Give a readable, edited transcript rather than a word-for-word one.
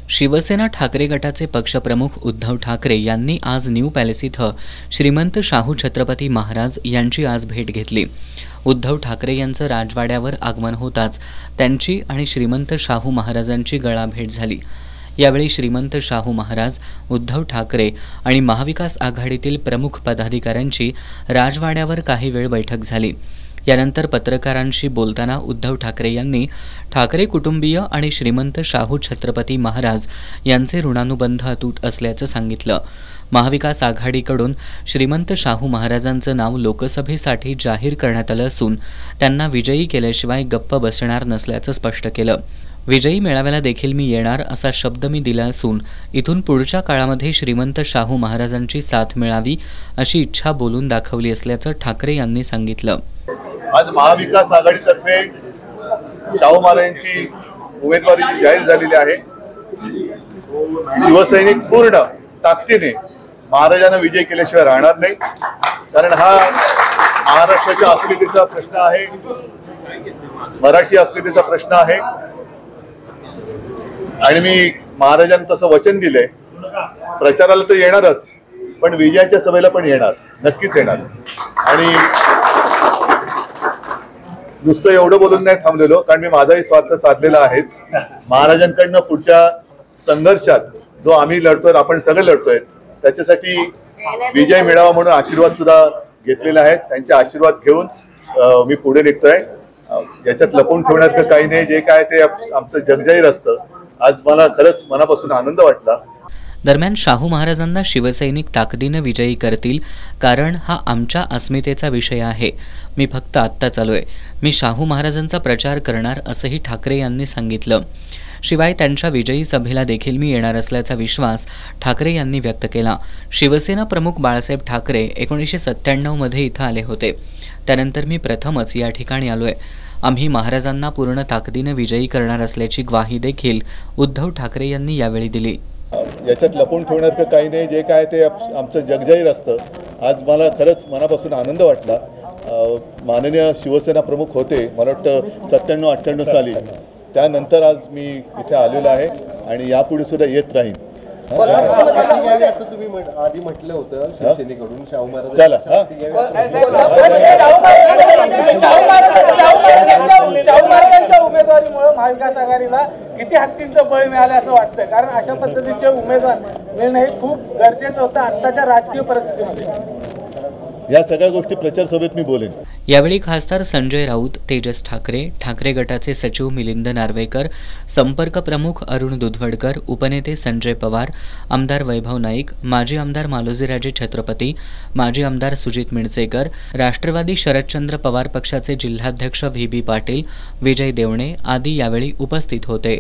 शिवसेना ठाकरे गटाचे पक्षप्रमुख उद्धव ठाकरे यांनी आज न्यू पॅलेस इथं श्रीमंत शाहू छत्रपती महाराज यांची आज भेट घेतली। उद्धव ठाकरे यांचं राजवाड्यावर आगमन होताच त्यांची आणि श्रीमंत शाहू महाराजांची गळाभेट झाली। यावेळी श्रीमंत शाहू महाराज, उद्धव ठाकरे आणि महाविकास आघाडीतील प्रमुख पदाधिकाऱ्यांची राजवाड्यावर काही वेळ बैठक झाली। यानंतर पत्रकारांशी बोलताना उद्धव ठाकरे यांनी ठाकरे कुटुंबीय आणि श्रीमंत शाहू छत्रपती महाराज यांचे ऋणानुबंध अतूट असल्याचं सांगितलं। महाविकास आघाडीकडून श्रीमंत शाहू महाराजांचं नाव लोकसभेसाठी जाहीर करण्यात आलं असून त्यांना विजयी केल्याशिवाय गप्प बसणार नसल्याचं स्पष्ट केलं। विजयी मेळाव्याला देखील मी येणार असा शब्द मी दिला असून इथून पुढच्या काळामध्ये श्रीमंत शाहू महाराजांची साथ मिळावी अशी इच्छा बोलून दाखवली असल्याचं ठाकरे यांनी सांगितलं। आज महाविकास आघाडीतर्फे शाहू महाराजांची उमेदवारी जाहीर झालेली आहे। शिवसैनिक पूर्ण ताकदीने महाराजांना विजय केल्याशिवाय राहणार नाही, कारण हा महाराष्ट्राच्या अस्मितेचा प्रश्न आहे, मराठी अस्मितेचा प्रश्न आहे आणि मी महाराजांना तसं वचन दिलंय। प्रचाराला तर येणारच, पण विजयाच्या सभेला पण येणार, नक्कीच येणार। आणि नुसतं एवढं बोलून नाही थांबलेलो, कारण मी माझाही स्वार्थ साधलेला आहेच। महाराजांकडनं पुढच्या संघर्षात जो आम्ही लढतोय, आपण सगळे लढतोय, त्याच्यासाठी विजय मिळावा म्हणून आशीर्वाद सुद्धा घेतलेला आहे। त्यांचे आशीर्वाद घेऊन मी पुढे निघतोय। याच्यात लपवून ठेवण्याचं काही नाही, जे काय ते आमचं जगजाहीर असतं। आज मला खरंच मनापासून आनंद वाटला। दरम्यान शाहू महाराजांना शिवसैनिक ताकदीनं विजयी करतील, कारण हा आमच्या अस्मितेचा विषय आहे। मी फक्त आत्ता चालूय, मी शाहू महाराजांचा प्रचार करणार असंही ठाकरे यांनी सांगितलं। शिवाय त्यांच्या विजयी सभेला देखील मी येणार असल्याचा विश्वास ठाकरे यांनी व्यक्त केला। शिवसेना प्रमुख बाळासाहेब ठाकरे 1997 मध्ये इथं आले होते, त्यानंतर मी प्रथमच या ठिकाणी आलोय। आम्ही महाराजांना पूर्ण ताकदीनं विजयी करणार असल्याची ग्वाही देखील उद्धव ठाकरे यांनी यावेळी दिली। याच्यात लपवून ठेवण्याचं काही नाही, जे काय ते आमचं जगजाहीर असतं। आज मला खरंच मनापासून आनंद वाटला। माननीय शिवसेना प्रमुख होते, मला वाटतं 97-98 साली, त्यानंतर आज मी इथे आलेलो आहे आणि यापुढे सुद्धा येत राहीन। असं तुम्ही आधी म्हटलं होतं शिवसेनेकडून शाहू महाराज उमेदवारीमुळे महाविकास आघाडीला किती हत्तींचं बळ मिळालं असं वाटतं, कारण अशा पद्धतीचे उमेदवार मिळणं हे खूप गरजेचं होतं आत्ताच्या राजकीय परिस्थितीमध्ये। या सगळ्या गोष्टी प्रचार सभेत मी बोलेन। यावेळी खासदार संजय राऊत, तेजस ठाकरे, ठाकरे गटाचे सचिव मिलिंद नार्वेकर, संपर्क प्रमुख अरुण दुधवडकर, उपनेते संजय पवार, आमदार वैभव नाईक, माजी आमदार मालोजीराजे छत्रपती, माजी आमदार सुजित मिणसेकर, राष्ट्रवादी शरदचंद्र पवार पक्षाचे जिल्हाध्यक्ष व्ही बी पाटील, विजय देवणे आदी यावेळी उपस्थित होते।